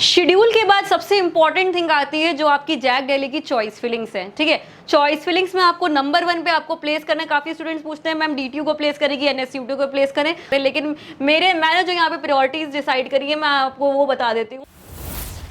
Schedule के बाद सबसे इंपॉर्टेंट थिंग आती है जो आपकी जैक दिल्ली की चॉइस फिलिंग्स है। ठीक है, चॉइस फिलिंग्स में आपको नंबर 1 पे आपको प्लेस करना है। काफी स्टूडेंट्स पूछते हैं मैम डीटीयू को प्लेस करेगी एनएसयूटी को प्लेस करें, लेकिन मैंने जो यहाँ पे प्रायोरिटीज डिसाइड करी है मैं आपको वो बता देती हूँ।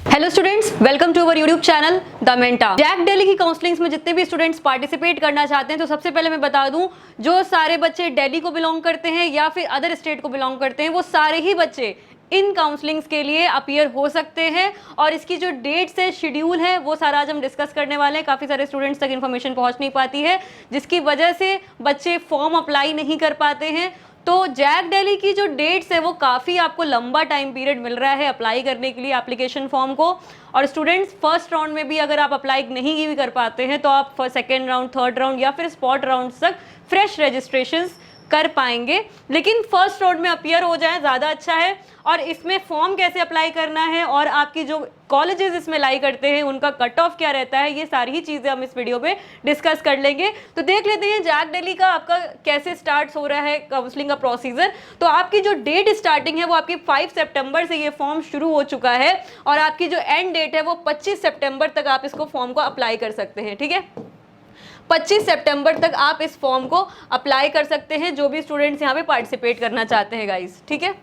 Hello students, welcome to our YouTube channel the मेंटा। जैक दिल्ली की काउंसलिंग्स में जितने भी स्टूडेंट्स पार्टिसिपेट करना चाहते हैं तो सबसे पहले मैं बता दूं, जो सारे बच्चे दिल्ली को बिलोंग करते हैं या फिर अदर स्टेट को बिलोंग करते हैं वो सारे ही बच्चे इन काउंसलिंग्स के लिए अपीयर हो सकते हैं। और इसकी जो डेट्स है, शेड्यूल है, वो सारा आज हम डिस्कस करने वाले हैं। काफ़ी सारे स्टूडेंट्स तक इन्फॉर्मेशन पहुंच नहीं पाती है जिसकी वजह से बच्चे फॉर्म अप्लाई नहीं कर पाते हैं। तो जैक दिल्ली की जो डेट्स है वो काफ़ी आपको लंबा टाइम पीरियड मिल रहा है अप्लाई करने के लिए एप्लीकेशन फॉर्म को। और स्टूडेंट्स फर्स्ट राउंड में भी अगर आप अप्लाई नहीं भी कर पाते हैं तो आप सेकेंड राउंड, थर्ड राउंड या फिर स्पॉट राउंड तक फ्रेश रजिस्ट्रेशंस कर पाएंगे, लेकिन फर्स्ट राउंड में अपीयर हो जाए ज़्यादा अच्छा है। और इसमें फॉर्म कैसे अप्लाई करना है और आपकी जो कॉलेजेस इसमें लाई करते हैं उनका कट ऑफ क्या रहता है, ये सारी ही चीज़ें हम इस वीडियो पे डिस्कस कर लेंगे। तो देख लेते हैं जैक दिल्ली का आपका कैसे स्टार्ट हो रहा है काउंसलिंग का प्रोसीजर। तो आपकी जो डेट स्टार्टिंग है वो आपकी 5 सितंबर से ये फॉर्म शुरू हो चुका है और आपकी जो एंड डेट है वो 25 सितंबर तक आप इसको फॉर्म को अप्लाई कर सकते हैं। ठीक है, 25 सितंबर तक आप इस फॉर्म को अप्लाई कर सकते हैं जो भी स्टूडेंट्स यहाँ पे पार्टिसिपेट करना चाहते हैं गाइस। ठीक है,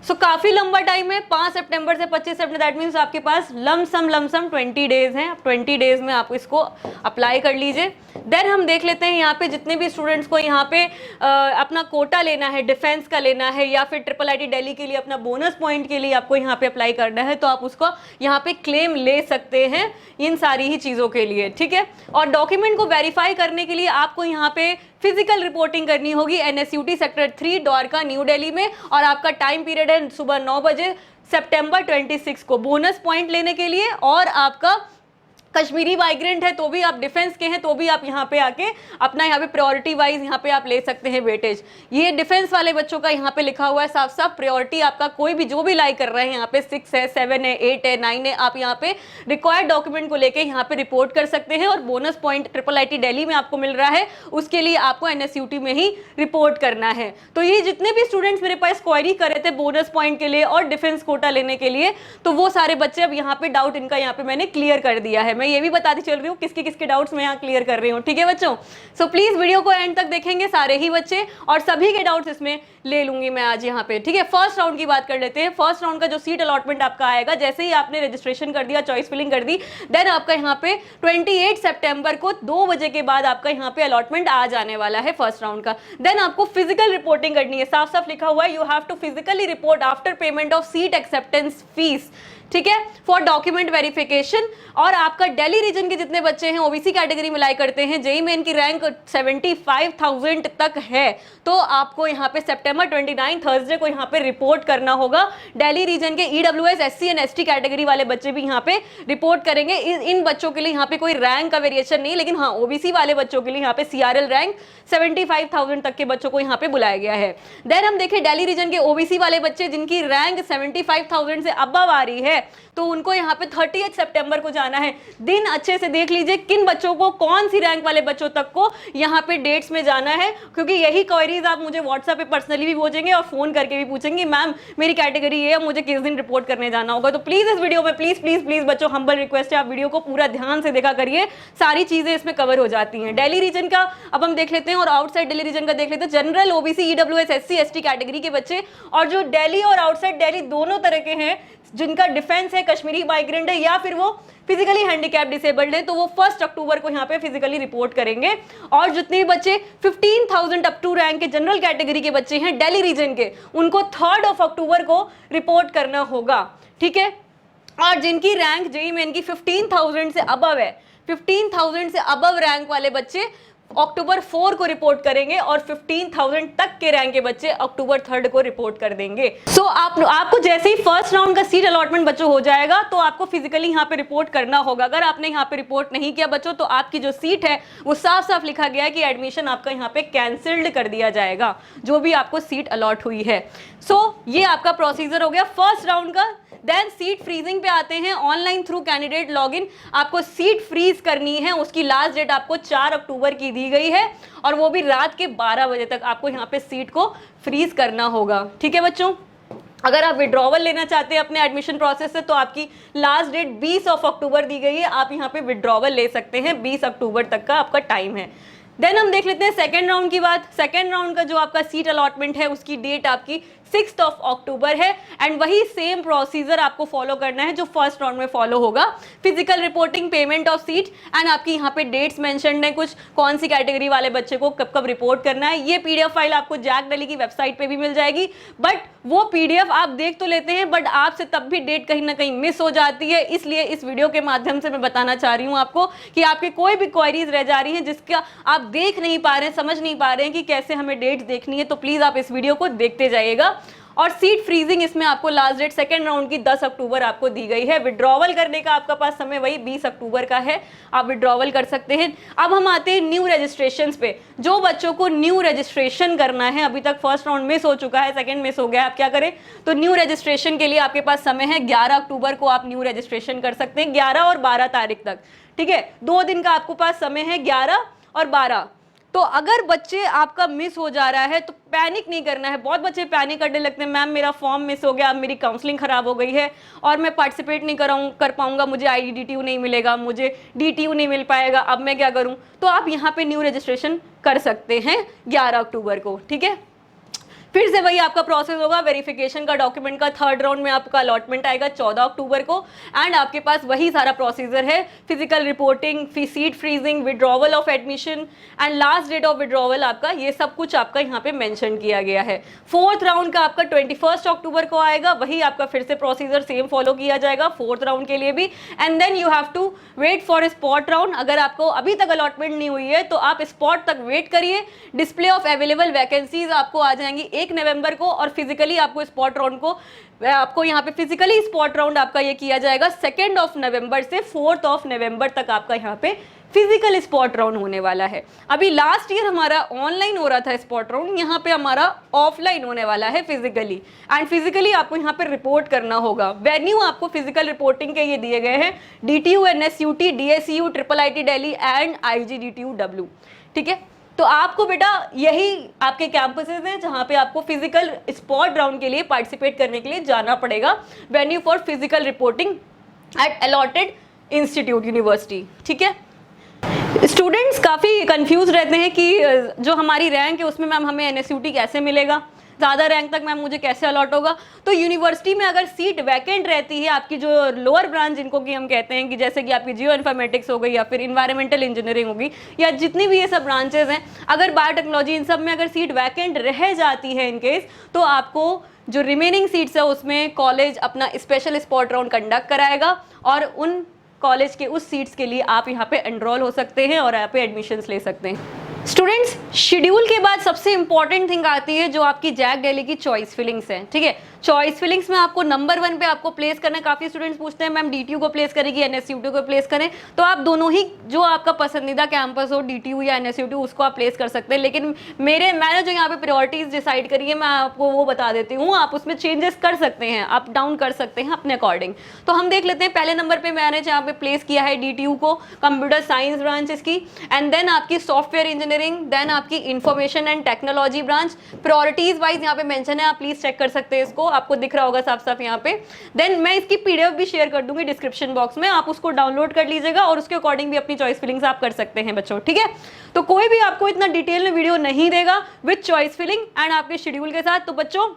सो काफ़ी लंबा टाइम है, 5 सितंबर से 25 सितंबर, दैट मीन्स आपके पास लमसम 20 डेज हैं। 20 डेज में आप इसको अप्लाई कर लीजिए। देन हम देख लेते हैं यहाँ पे जितने भी स्टूडेंट्स को यहाँ पे अपना कोटा लेना है, डिफेंस का लेना है या फिर IIIT दिल्ली के लिए अपना बोनस पॉइंट के लिए आपको यहाँ पे अप्लाई करना है तो आप उसको यहाँ पे क्लेम ले सकते हैं इन सारी ही चीज़ों के लिए। ठीक है, और डॉक्यूमेंट को वेरीफाई करने के लिए आपको यहाँ पे फिजिकल रिपोर्टिंग करनी होगी NSUT sector 3 Dwarka new Delhi में। और आपका टाइम पीरियड है सुबह 9 बजे सितंबर 26 को बोनस पॉइंट लेने के लिए। और आपका कश्मीरी माइग्रेंट है तो भी, आप डिफेंस के हैं तो भी आप यहाँ पे आके अपना यहाँ पे प्रायोरिटी वाइज यहाँ पे आप ले सकते हैं वेटेज। ये डिफेंस वाले बच्चों का यहाँ पे लिखा हुआ है साफ साफ, प्रायोरिटी आपका कोई भी जो भी लाई कर रहे हैं यहाँ पे 6 है, 7 है, 8 है, 9 है, आप यहाँ पे रिक्वायर्ड डॉक्यूमेंट को लेके यहाँ पे रिपोर्ट कर सकते हैं। और बोनस पॉइंट IIIT दिल्ली में आपको मिल रहा है उसके लिए आपको एनएसयूटी में ही रिपोर्ट करना है। तो ये जितने भी स्टूडेंट्स मेरे पास क्वेरी कर रहे थे बोनस पॉइंट के लिए और डिफेंस कोटा लेने के लिए, तो वो सारे बच्चे अब यहाँ पे डाउट इनका यहाँ पे मैंने क्लियर कर दिया है। मैं ये भी बताती चल रही हूँ किसके किसके डाउट्स मैं यहाँ क्लियर कर रही हूँ। ठीक है बच्चों, सो प्लीज वीडियो को एंड तक देखेंगे सारे ही बच्चे और सभी के डाउट्स इसमें ले लूंगी मैं आज यहाँ पे। ठीक है, फर्स्ट राउंड की बात कर लेते हैं। फर्स्ट राउंड का जो सीट अलॉटमेंट आपका आएगा, जैसे ही आपने रजिस्ट्रेशन कर दिया, चॉइस फिलिंग कर दी, देन आपका यहाँ पे 28 सितंबर को 2 बजे के बाद आपका यहाँ पे अलॉटमेंट आ जाने वाला है फर्स्ट राउंड का। देन आपको फिजिकल रिपोर्टिंग करनी है, साफ साफ लिखा हुआ है you have to physically report after payment of seat acceptance fees. ठीक है, फॉर डॉक्यूमेंट वेरिफिकेशन। और आपका दिल्ली रीजन के जितने बच्चे हैं ओबीसी कैटेगरी में लाई करते हैं, जेई में इनकी रैंक 75,000 तक है, तो आपको यहाँ पे सितंबर 29 थर्सडे को यहाँ पे रिपोर्ट करना होगा। दिल्ली रीजन के EWS, SC and ST category वाले बच्चे भी यहाँ पे रिपोर्ट करेंगे। इन बच्चों के लिए यहाँ पे कोई रैंक का वेरिएशन नहीं, लेकिन हाँ ओबीसी वाले बच्चों के लिए यहाँ पे सीआरएल रैंक 75,000 तक के बच्चों को यहाँ पे बुलाया गया है। देन हम देखें दिल्ली रीजन के ओबीसी वाले बच्चे जिनकी रैंक 75,000 से अबव आ रही है तो उनको यहाँ पे 30 सितंबर को जाना है। दिन अच्छे से देख लीजिए किन बच्चों को, कौन सी रैंक वाले बच्चों तक को यहाँ पे डेट्स में जाना है, क्योंकि यही क्वेरीज आप मुझे व्हाट्सएप पे पर्सनली भी पूछेंगे और फोन करके भी पूछेंगे मैम मेरी कैटेगरी ये है, मुझे किस दिन रिपोर्ट करने जाना होगा। तो प्लीज इस वीडियो में प्लीज प्लीज प्लीज बच्चों हम्बल रिक्वेस्ट है आप वीडियो को पूरा ध्यान से देखा करिए, सारी चीजें इसमें कवर हो जाती हैं। दिल्ली रीजन का अब हम देख लेते हैं और आउटसाइड दिल्ली रीजन का देख लेते हैं। General, OBC, EWS, SC, ST category के बच्चे और जो दिल्ली और आउटसाइड दिल्ली दोनों तरह के हैं, जिनका डिफेंस है, कश्मीरी माइग्रेंट है या फिर वो फिजिकली हैंडीकैप डिसेबल्ड है, तो वो 1 अक्टूबर को यहाँ पे फिजिकली रिपोर्ट करेंगे। और जितने भी बच्चे 15,000 अप टू रैंक के जनरल कैटेगरी के बच्चे हैं दिल्ली रीजन के, उनको 3 अक्टूबर को रिपोर्ट करना होगा। ठीक है, और जिनकी रैंक जेई में इनकी 15,000 से अबव है, 15,000 से अबव रैंक वाले बच्चे अक्टूबर 4 को रिपोर्ट करेंगे और 15,000 तक के रैंक के बच्चे अक्टूबर 3 को रिपोर्ट कर देंगे। सो आपको जैसे ही फर्स्ट राउंड का सीट अलॉटमेंट बच्चों हो जाएगा तो आपको फिजिकली यहाँ पे रिपोर्ट करना होगा। अगर आपने यहाँ पे रिपोर्ट नहीं किया बच्चों तो आपकी जो सीट है वो साफ साफ लिखा गया है कि एडमिशन आपका यहाँ पे कैंसिल्ड कर दिया जाएगा, जो भी आपको सीट अलॉट हुई है। सो ये आपका प्रोसीजर हो गया फर्स्ट राउंड का। देन सीट फ्रीजिंग पे आते हैं। ऑनलाइन थ्रू कैंडिडेट लॉगिन आपको सीट फ्रीज करनी है, उसकी लास्ट डेट आपको 4 अक्टूबर की दी गई है और वो भी रात के 12 बजे तक आपको यहाँ पे सीट को फ्रीज करना होगा। ठीक है बच्चों, अगर आप विड्रॉवल लेना चाहते हैं अपने एडमिशन प्रोसेस से तो आपकी लास्ट डेट 20 अक्टूबर दी गई है, आप यहाँ पे विड्रॉवल ले सकते हैं, 20 अक्टूबर तक का आपका टाइम है। देन हम देख लेते हैं सेकेंड राउंड की बात। सेकेंड राउंड का जो आपका सीट अलॉटमेंट है उसकी डेट आपकी 6 अक्टूबर है एंड वही सेम प्रोसीजर आपको फॉलो करना है जो फर्स्ट राउंड में फॉलो होगा। Physical reporting, payment of seat and आपकी यहाँ पे डेट्स मेंशन्ड है, कुछ कौन सी कैटेगरी वाले बच्चे को कब कब रिपोर्ट करना है। ये पीडीएफ फाइल आपको जैक दिल्ली की वेबसाइट पे भी मिल जाएगी, बट वो पीडीएफ आप देख तो लेते हैं बट आपसे तब भी डेट कहीं ना कहीं मिस हो जाती है। इसलिए इस वीडियो के माध्यम से मैं बताना चाह रही हूँ आपको कि आपके कोई भी क्वेरीज रह जा रही हैं जिसका आप देख नहीं पा रहे हैं, समझ नहीं पा रहे हैं कि कैसे हमें डेट्स देखनी है, तो प्लीज आप इस वीडियो को देखते जाइएगा। और सीट फ्रीजिंग इसमें आपको लास्ट डेट सेकेंड राउंड की 10 अक्टूबर आपको दी गई है। विड्रॉवल करने का आपका पास समय वही 20 अक्टूबर का है, आप विड्रॉवल कर सकते हैं। अब हम आते हैं न्यू रजिस्ट्रेशन पे। जो बच्चों को न्यू रजिस्ट्रेशन करना है, अभी तक फर्स्ट राउंड मिस हो चुका है, सेकंड मिस हो गया, आप क्या करें, तो न्यू रजिस्ट्रेशन के लिए आपके पास समय है 11 अक्टूबर को आप न्यू रजिस्ट्रेशन कर सकते हैं, 11 और 12 तारीख तक। ठीक है, 2 दिन का आपको पास समय है, 11 और 12। तो अगर बच्चे आपका मिस हो जा रहा है तो पैनिक नहीं करना है। बहुत बच्चे पैनिक करने लगते हैं, मैम मेरा फॉर्म मिस हो गया, मेरी काउंसलिंग खराब हो गई है और मैं पार्टिसिपेट नहीं कर पाऊंगा, मुझे IDDTU नहीं मिलेगा, मुझे DTU नहीं मिल पाएगा, अब मैं क्या करूं। तो आप यहाँ पे न्यू रजिस्ट्रेशन कर सकते हैं 11 अक्टूबर को। ठीक है, फिर से वही आपका प्रोसेस होगा, वेरिफिकेशन का डॉक्यूमेंट का थर्ड राउंड में आपका अलॉटमेंट आएगा 14 अक्टूबर को एंड आपके पास वही सारा प्रोसीजर है, physical reporting, seat freezing, withdrawal of admission and last date of withdrawal आपका, ये सब कुछ आपका यहाँ पे मेंशन किया गया है। फोर्थ राउंड का आपका 21 अक्टूबर को आएगा, वही आपका फिर से प्रोसीजर सेम फॉलो किया जाएगा फोर्थ राउंड के लिए भी and then you have to wait for spot round. अगर आपको अभी तक अलॉटमेंट नहीं हुई है तो आप स्पॉट तक वेट करिए, डिस्प्ले ऑफ अवेलेबल वैकेंसीज आपको आ जाएंगी 1 नवंबर को और फिजिकली आपको स्पॉट राउंड को आपको यहाँ पे फिजिकली स्पॉट राउंड आपका ये किया जाएगा 2 नवंबर से 4 नवंबर तक आपका यहाँ पे फिजिकल स्पॉट राउंड होने वाला है। अभी लास्ट ईयर हमारा ऑनलाइन हो रहा था स्पॉट राउंड, यहाँ पे हमारा ऑफलाइन होने वाला है फिजिकली एंड फिजिकली आपको यहाँ पे रिपोर्ट करना होगा। वेन्यू आपको फिजिकल रिपोर्टिंग के ये दिए गए हैं, DTU, NSUT, DSU, IIIT Delhi and IGDTU-W। ठीक है, तो आपको बेटा यही आपके कैंपसेस हैं जहां पे आपको फिजिकल स्पॉट राउंड के लिए पार्टिसिपेट करने के लिए जाना पड़ेगा। Venue for physical reporting at allotted institute university. ठीक है, स्टूडेंट्स काफ़ी कंफ्यूज रहते हैं कि जो हमारी रैंक है उसमें मैम हमें NSUT कैसे मिलेगा, ज़्यादा रैंक तक मैम मुझे कैसे अलॉट होगा। तो यूनिवर्सिटी में अगर सीट वैकेंट रहती है, आपकी जो लोअर ब्रांच जिनको कि हम कहते हैं कि जैसे कि आपकी जियो इन्फॉर्मेटिक्स हो गई या फिर इन्वायरमेंटल इंजीनियरिंग होगी या जितनी भी ये सब ब्रांचेज हैं, अगर बायोटेक्नोलॉजी, इन सब में अगर सीट वैकेंट रह जाती है इनकेस, तो आपको जो रिमेनिंग सीट्स है उसमें कॉलेज अपना स्पेशल स्पॉट राउंड कंडक्ट कराएगा और उन कॉलेज के उस सीट्स के लिए आप यहाँ पे एनरोल हो सकते हैं और यहाँ पे एडमिशन्स ले सकते हैं। स्टूडेंट्स, शेड्यूल के बाद सबसे इंपॉर्टेंट थिंग आती है जो आपकी जैक दिल्ली की चॉइस फिलिंग्स है। ठीक है, चॉइस फिलिंग्स में आपको नंबर 1 पे आपको प्लेस करना है। काफी स्टूडेंट्स पूछते हैं मैम DTU को प्लेस करेगी NSUT को प्लेस करें, तो आप दोनों ही जो आपका पसंदीदा कैंपस हो DTU या NSUT उसको आप प्लेस कर सकते हैं। लेकिन मैंने जो यहाँ पे प्रायोरिटीज डिसाइड करी है मैं आपको वो बता देती हूँ, आप उसमें चेंजेस कर सकते हैं, अप डाउन कर सकते हैं अपने अकॉर्डिंग। तो हम देख लेते हैं, पहले नंबर पे मैंने यहाँ पे प्लेस किया है DTU को, कंप्यूटर साइंस ब्रांच इसकी, एंड देन आपकी सॉफ्टवेयर इंजीनियरिंग, देन आपकी information and technology branch. Priorities wise यहाँ पे मेंशन है, आप प्लीज चेक कर सकते हैं, इसको आपको दिख रहा होगा साफ साफ यहाँ पे। देन मैं इसकी PDF भी शेयर कर दूंगी डिस्क्रिप्शन बॉक्स में, आप उसको डाउनलोड कर लीजिएगा और उसके अकॉर्डिंग भी अपनी चॉइस फिलिंग्स आप कर सकते हैं बच्चों। ठीक है, तो कोई भी आपको इतना डिटेल में वीडियो नहीं देगा विद चॉइस फिलिंग एंड आपके शेड्यूल के साथ। तो बच्चों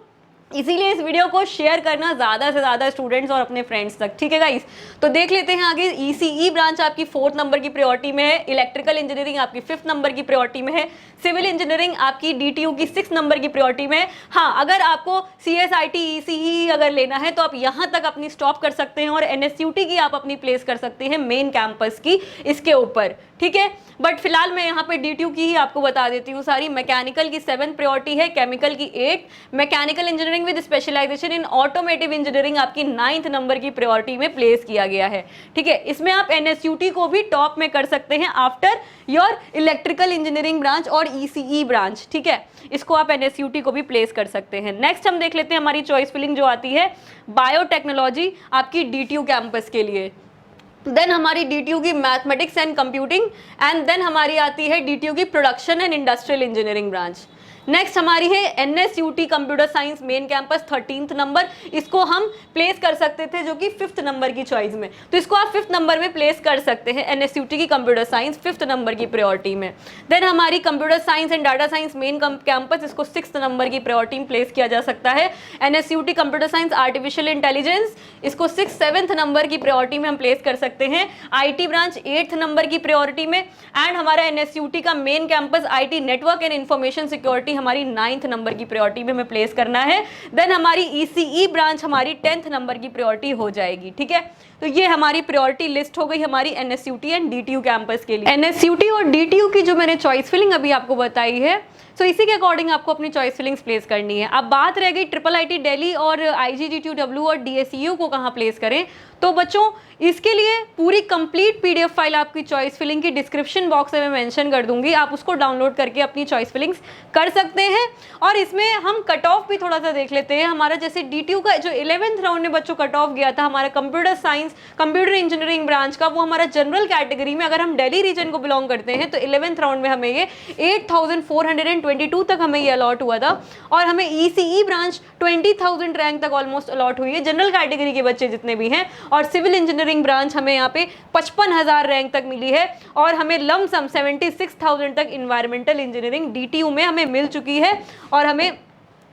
इसीलिए इस वीडियो को शेयर करना ज़्यादा से ज़्यादा स्टूडेंट्स और अपने फ्रेंड्स तक। ठीक है गाइस, तो देख लेते हैं आगे। ECE ब्रांच आपकी 4th नंबर की प्रायोरिटी में है, इलेक्ट्रिकल इंजीनियरिंग आपकी 5th नंबर की प्रायोरिटी में है, सिविल इंजीनियरिंग आपकी DTU की 6th नंबर की प्रायोरिटी में है। हाँ, अगर आपको CSIT ECE अगर लेना है तो आप यहाँ तक अपनी स्टॉप कर सकते हैं और NSUT की आप अपनी प्लेस कर सकते हैं मेन कैंपस की इसके ऊपर। ठीक है, बट फिलहाल मैं यहाँ पे DTU की ही आपको बता देती हूँ सारी। मैकेनिकल की 7th प्रायोरिटी है, केमिकल की 8, mechanical engineering with specialisation in automotive engineering आपकी 9th नंबर की प्रायोरिटी में प्लेस किया गया है। ठीक है, इसमें आप NSUT को भी टॉप में कर सकते हैं after your electrical engineering branch और ECE ब्रांच। ठीक है, इसको आप NSUT को भी प्लेस कर सकते हैं। नेक्स्ट हम देख लेते हैं हमारी चॉइस फिलिंग जो आती है बायोटेक्नोलॉजी आपकी DTU कैंपस के लिए। देन हमारी DTU की mathematics and computing and then हमारी आती है DTU की production and industrial engineering branch. Next हमारी है NSUT computer science main campus 13th number, इसको हम प्लेस कर सकते थे जो कि 5th नंबर की चॉइस में, तो इसको आप 5th नंबर में प्लेस कर सकते हैं NSUT की कंप्यूटर साइंस 5th नंबर की प्रायोरिटी में। देन हमारी computer science and data science main campus, इसको 6th नंबर की प्रायोरिटी में प्लेस किया जा सकता है। NSUT computer science artificial intelligence, इसको 6th 7th नंबर की प्रायोरिटी में हम प्लेस कर सकते हैं। IT ब्रांच 8th नंबर की प्रायोरिटी में, एंड हमारा NSUT का main campus IT network and information security हमारी 9th नंबर की प्रायोरिटी में हमें प्लेस करना है। देन हमारी ECE ब्रांच हमारी 10th नंबर की प्रायोरिटी हो जाएगी, ठीक है। तो ये हमारी प्रायोरिटी लिस्ट हो गई हमारी NSUT एंड DTU कैंपस के लिए। NSUT और DTU की जो मैंने चॉइस फिलिंग अभी आपको बताई है, तो इसी के अकॉर्डिंग आपको अपनी चॉइस फिलिंग्स प्लेस करनी है। अब बात रह गई IIIT दिल्ली और IGGTW और DSU को कहाँ प्लेस करें, तो बच्चों इसके लिए पूरी कंप्लीट PDF फाइल आपकी चॉइस फिलिंग की डिस्क्रिप्शन बॉक्स में मैं मेंशन कर दूंगी, आप उसको डाउनलोड करके अपनी चॉइस फिलिंग्स कर सकते हैं। और इसमें हम कट ऑफ भी थोड़ा सा देख लेते हैं। हमारा जैसे DTU का जो 11th राउंड में बच्चों कट ऑफ गया था हमारा computer science computer engineering branch का, वो हमारा जनरल कैटेगरी में अगर हम दिल्ली रीजन को बिलोंग करते हैं तो 11th राउंड में हमें ये 8,422 तक हमें ये अलॉट हुआ था, और हमें ECE ब्रांच 20,000 रैंक तक ऑलमोस्ट अलॉट हुई है जनरल कैटेगरी के बच्चे जितने भी हैं। और सिविल इंजीनियरिंग ब्रांच हमें यहाँ पे 55,000 रैंक तक मिली है, और हमें लमसम 76,000 तक इन्वायरमेंटल इंजीनियरिंग DTU में हमें मिल चुकी है। और हमें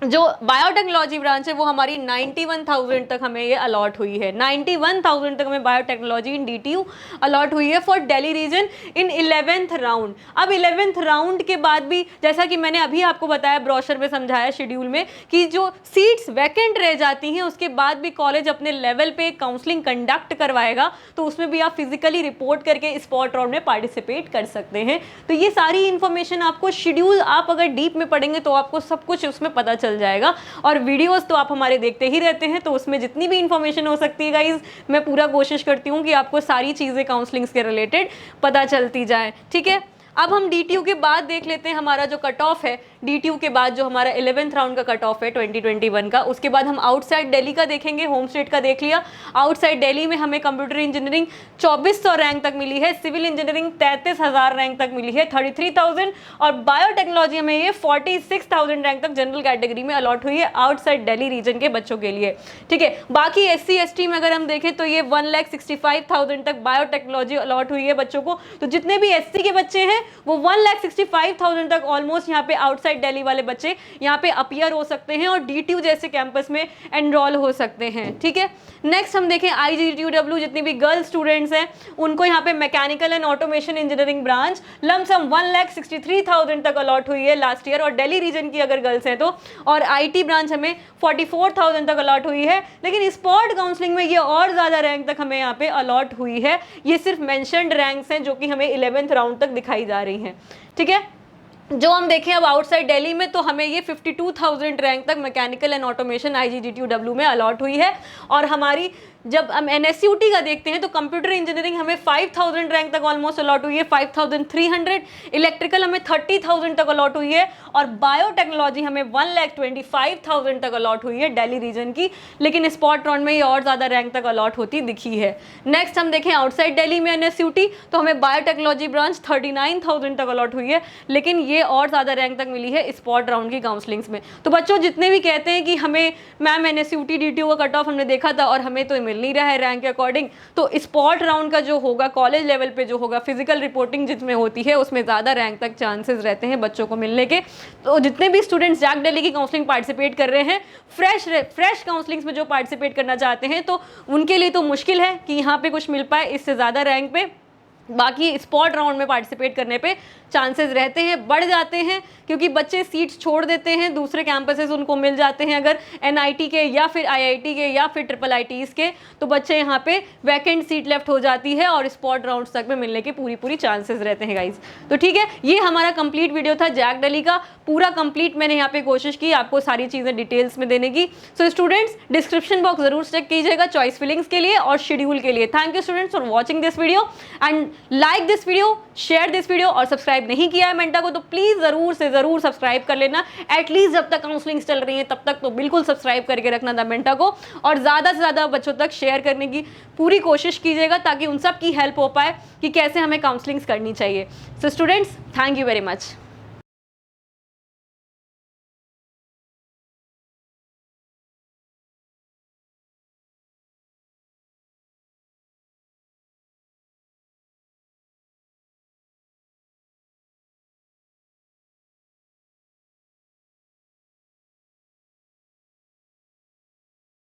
जो बायोटेक्नोलॉजी ब्रांच है वो हमारी 91,000 तक हमें ये अलॉट हुई है। 91,000 तक हमें बायोटेक्नोलॉजी इन DTU अलॉट हुई है for Delhi region in 11th round. अब 11th राउंड के बाद भी जैसा कि मैंने अभी आपको बताया, ब्रोशर में समझाया शेड्यूल में, कि जो सीट्स वैकेंट रह जाती हैं उसके बाद भी कॉलेज अपने लेवल पे काउंसलिंग कंडक्ट करवाएगा, तो उसमें भी आप फिजिकली रिपोर्ट करके स्पॉट राउंड में पार्टिसिपेट कर सकते हैं। तो ये सारी इन्फॉर्मेशन आपको शेड्यूल आप अगर डीप में पढ़ेंगे तो आपको सब कुछ उसमें पता चल जाएगा। और वीडियोस तो आप हमारे देखते ही रहते हैं, तो उसमें जितनी भी इंफॉर्मेशन हो सकती है गाइज, मैं पूरा कोशिश करती हूँ कि आपको सारी चीज़ें काउंसलिंग के रिलेटेड पता चलती जाए, ठीक है। अब हम DTU के बाद देख लेते हैं हमारा जो कट ऑफ है। DTU के बाद जो हमारा 11th राउंड का कट ऑफ है 2021 का, उसके बाद हम आउटसाइड दिल्ली का देखेंगे। होम स्टेट का देख लिया। आउटसाइड दिल्ली में हमें कंप्यूटर इंजीनियरिंग 2400 रैंक तक मिली है, सिविल इंजीनियरिंग 33,000 रैंक तक मिली है 33,000, और बायोटेक्नोलॉजी में ये 46,000 रैंक तक जनरल कैटेगरी में अलॉट हुई है आउटसाइड दिल्ली रीजन के बच्चों के लिए, ठीक है। बाकी SC ST में अगर हम देखें तो ये 1,65,000 तक बायोटेक्नोलॉजी अलॉट हुई है बच्चों को। तो जितने भी SC के बच्चे हैं वो 1,65,000 तक ऑलमोस्ट यहाँ पे आउटसाइड दिल्ली वाले बच्चे यहाँ पे अपीयर हो सकते हैं और DTU जैसे कैंपस में एनरोल हो सकते हैं, ठीक है। नेक्स्ट हम देखें IGTW, जितनी भी गर्ल स्टूडेंट्स हैं उनको यहाँ पे mechanical and automation engineering branch lump sum 1,63,000 तक अलॉट हुई है लास्ट ईयर, और दिल्ली रीजन की अगर गर्ल्स हैं तो। और IT ब्रांच हमें 44,000 तक अलॉट हुई है, लेकिन स्पॉट काउंसलिंग में ये और ज़्यादा रैंक तक हमें यहाँ पे अलॉट हुई है। ये सिर्फ मेंशन्ड रैंक्स हैं जो कि हमें 11th राउंड तक दिखाई जा रही हैं, ठीक है। जो हम देखें अब आउटसाइड दिल्ली में तो हमें ये 52,000 रैंक तक मैकेनिकल एंड ऑटोमेशन IGGTW में अलॉट हुई है। और हमारी जब हम NSUT का देखते हैं तो कंप्यूटर इंजीनियरिंग हमें 5,000 रैंक तक ऑलमोस्ट अलॉट हुई है, 5,300। इलेक्ट्रिकल हमें 30,000 तक अलॉट हुई है, और बायोटेक्नोलॉजी हमें 1,25,000 तक अलॉट हुई है दिल्ली रीजन की, लेकिन स्पॉट राउंड में ये और ज़्यादा रैंक तक अलॉट होती दिखी है। नेक्स्ट हम देखें आउटसाइड दिल्ली में NSUT, तो हमें बायोटेक्नोलॉजी ब्रांच 39,000 तक अलॉट हुई है, लेकिन ये और ज़्यादा रैंक तक मिली है स्पॉट राउंड की काउंसलिंग्स में। तो बच्चों जितने भी कहते हैं कि हमें मैम NSUT DTU का कट ऑफ हमने देखा था और हमें तो मिल नहीं रहा है रैंक के अकॉर्डिंग, तो स्पॉट राउंड का जो होगा कॉलेज लेवल पे जो होगा फिजिकल रिपोर्टिंग जिसमें होती है उसमें ज़्यादा रैंक तक चांसेस रहते हैं बच्चों को मिलने के। तो जितने भी स्टूडेंट्स जैक दिल्ली की काउंसलिंग पार्टिसिपेट कर रहे हैं, फ्रेश काउंसलिंग्स में जो पार्टिसिपेट करना चाहते हैं, तो उनके लिए तो मुश्किल है कि यहाँ पे कुछ मिल पाए इससे ज़्यादा रैंक पे। बाकी स्पॉट राउंड में पार्टिसिपेट करने पे चांसेस रहते हैं, बढ़ जाते हैं, क्योंकि बच्चे सीट्स छोड़ देते हैं, दूसरे कैंपसेस उनको मिल जाते हैं अगर NIT के या फिर IIT के या फिर IIITs के, तो बच्चे यहाँ पे वैकेंट सीट लेफ्ट हो जाती है और स्पॉट राउंड्स तक में मिलने के पूरी चांसेस रहते हैं गाइज। तो ठीक है, ये हमारा कंप्लीट वीडियो था जैक दिल्ली का, पूरा कंप्लीट मैंने यहाँ पे कोशिश की आपको सारी चीज़ें डिटेल्स में देने की। सो स्टूडेंट्स डिस्क्रिप्शन बॉक्स जरूर चेक कीजिएगा चॉइस फिलिंग्स के लिए और शेड्यूल के लिए। Thank you students for watching this video and like this video, share this video, और सब्सक्राइब नहीं किया है मेंटा को तो प्लीज जरूर से जरूर सब्सक्राइब कर लेना। एटलीस्ट जब तक काउंसलिंग चल रही है तब तक तो बिल्कुल सब्सक्राइब करके रखना द मेंटा को, और ज्यादा से ज्यादा बच्चों तक शेयर करने की पूरी कोशिश कीजिएगा ताकि उन सब की हेल्प हो पाए कि कैसे हमें काउंसलिंग करनी चाहिए। So students, thank you very much.